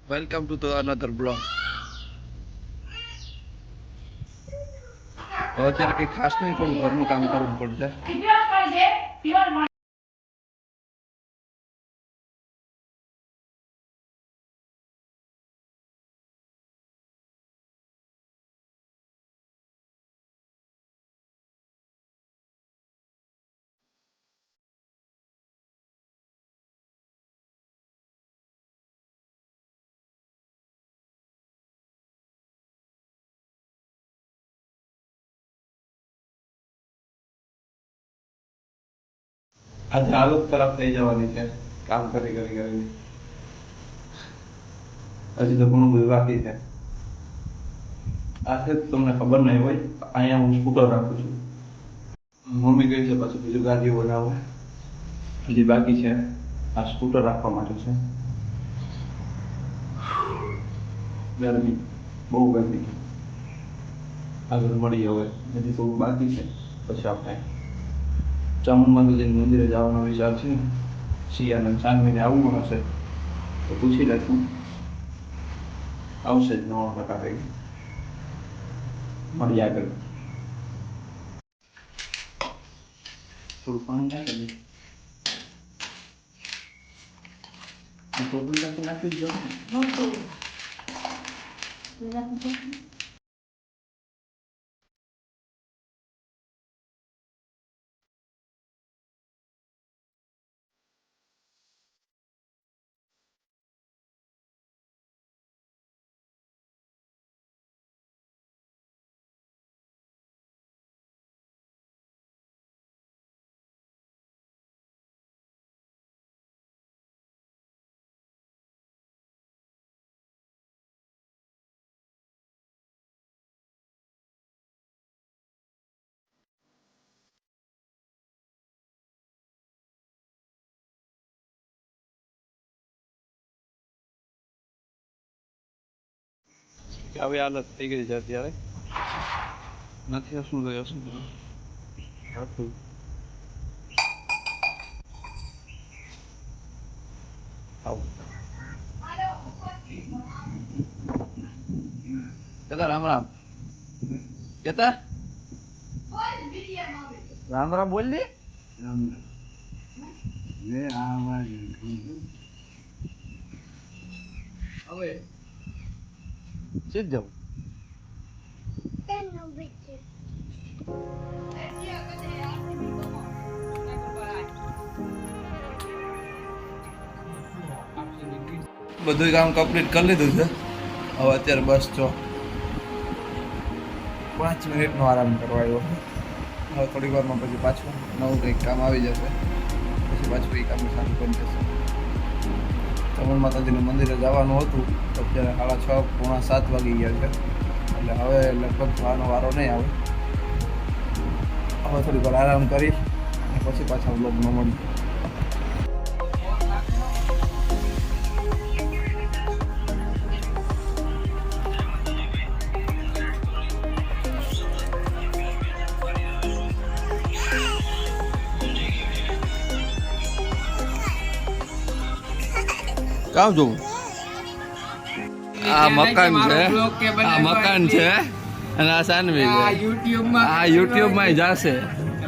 Welcome to another blog. અત્યારે કંઈ ખાસ નહીં, થોડું ઘરનું કામ કરવું પડશે. આજે હાલત ખરાબ થઈ જવાની છે કામ કરી કરીને. હજી તો ઘણું બધું બાકી છે. આ છે તમને ખબર નહીં હોય, અહીંયા હું સ્કૂટર રાખું છું. મમ્મી કહે છે પાછું બીજું ગાડી બનાવો. હજી બાકી છે, આ સ્કૂટર રાખવા માટે છે. ગરમી, બહુ ગરમી. આગળ મળી હવે, હજી થોડું બાકી છે. પછી આપણે ચામુંડ મંદિરે જવાનો વિચાર છે. શિયાળા ચાંદમીને આવવું હશે તો પૂછી લઈશું. આવશે જ 9% મળી આગળ. થોડું પાણી નાખી દો. આવી હાલત થઈ ગઈ છે અત્યારે. નથી હસવું તો હસવું હતું. આવું કેતા રામ રામ કેતા રામ રામ બોલ દે. હવે સીધ જવું. બધું કામ કમ્પ્લીટ કરી લીધું છે. હવે અત્યારે બસ જો 5 મિનિટનો આરામ કરવા આવ્યો. હવે થોડી વારમાં પછી પાછું નવું કંઈક કામ આવી જશે. પછી પાછું એ કામ ચાલુ કરી દેશે. ચામુંડ માતાજીનું મંદિરે જવાનું હતું. અત્યારે 6:30 પોણા 7 વાગી ગયા છે. એટલે હવે લગભગ જવાનો વારો નહીં આવે. હવે થોડી વાર આરામ કરી અને પછી પાછા બ્લોગમાં મળીએ. કામ જોવું? આ મકાન છે, આ મકાન છે અને આ સાનવી છે. આ યુટ્યુબમાં જશે.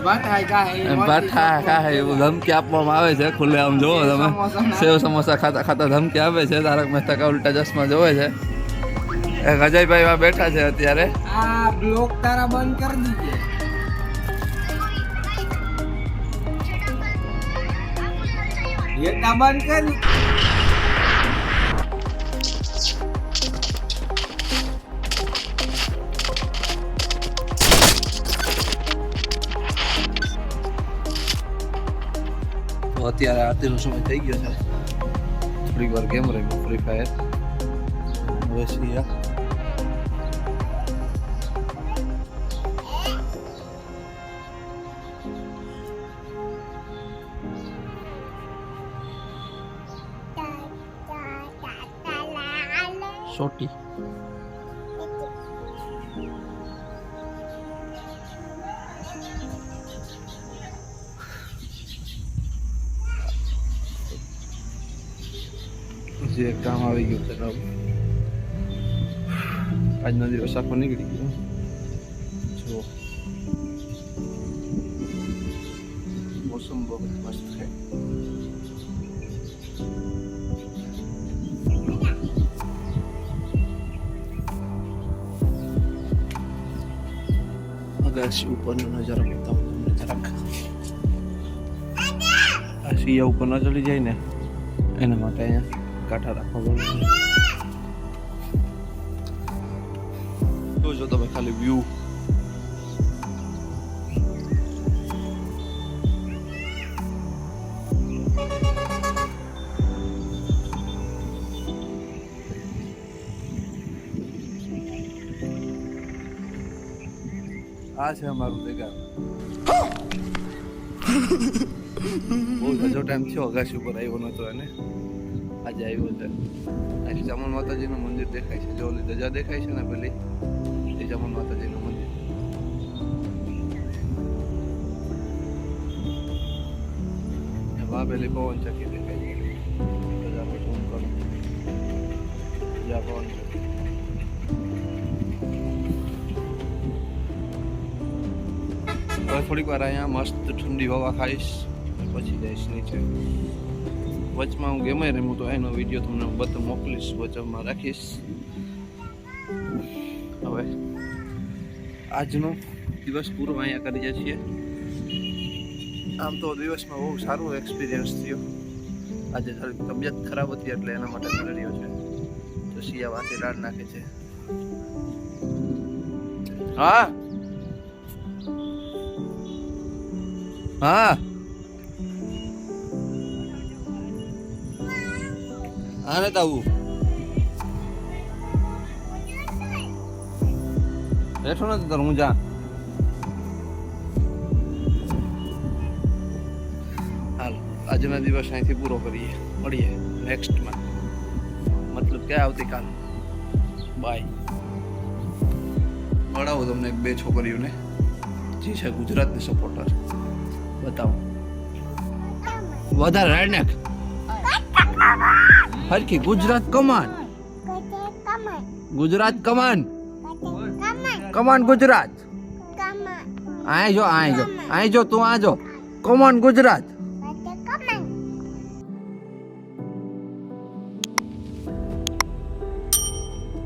બાઠા કાહે એવું ધમકી આપવામાં આવે છે ખુલ્લે. આમ જોવો તમે, સેવ સમોસા ખાતા ખાતા ધમકી આપે છે. તારક મહેતા કા ઉલ્ટા ચશ્મા જોવે છે. એક અજયભાઈ આ બેઠા છે અત્યારે. આ બ્લોગ તારા બંધ કરી દીજે. બંધ કરી. અત્યારે આરતીનો સમય થઈ ગયો છે. થોડીક વાર ગેમ રમ્યો ફ્રી ફાયર. હવે છીએ સોટી. હજી એક કામ આવી ગયું છે નવું. આજનો દિવસ આખો નીકળી ગયો. જો મોસમ બહુ મસ્ત છે. અગાસી ઉપરનો નજારો બતાવું તમને જરાક. આ સિયા ઉપર ન ચડી જાય ને એના માટે અહીંયા કાંઠા રાખવા પડે. જોજો તમે ખાલી વ્યૂ. આ છે અમારું તે ગામ. બહુ હજો ટાઈમ થયો અગાસી ઉપર આવ્યો નતો એને. આજે આવ્યો છે. અહીં ચામુંડ માતાજીનું મંદિર દેખાય છે. જો ઓલી ધજા દેખાય છે ને પેલી એ ચામુંડ માતાજીનું મંદિર. પેલી પવન ચક્કી દેખાય છે. ધજાનો ઝૂમ કરો. ધજા પવન ચક્કી. હવે થોડીક વાર અહીંયા મસ્ત ઠંડી હવા ખાઈશ પછી જઈશ નીચે. વચમાં હું ગેમે રમું તો એનો વિડીયો તમને હું બધો મોકલીશ, વચમાં રાખીશ. હવે આજનો દિવસ પૂરો અહીંયા કરી જાય છીએ. આમ તો દિવસમાં બહુ સારું એક્સપિરિયન્સ થયો. આજે થોડી તબિયત ખરાબ હતી એટલે એના માટે કરી રહ્યો છે. તો સિયા વાતે રાડ નાખે છે. હા હા આને તાવું બેઠો નથી તાર હું જા. હાલ આજના દિવસ અહીંથી પૂરો કરીએ. મળીએ નેક્સ્ટમાં, મતલબ કે આવતીકાલ. બાય. મળાવું તમને એક બે છોકરીઓને જે છે ગુજરાતની સપોર્ટર. બતાવો વધારે રેડનેક હરખી ગુજરાત કમાન. ગુજરાત કમાન. કમાન ગુજરાત. આય જો તું આ જો. કમાન ગુજરાત.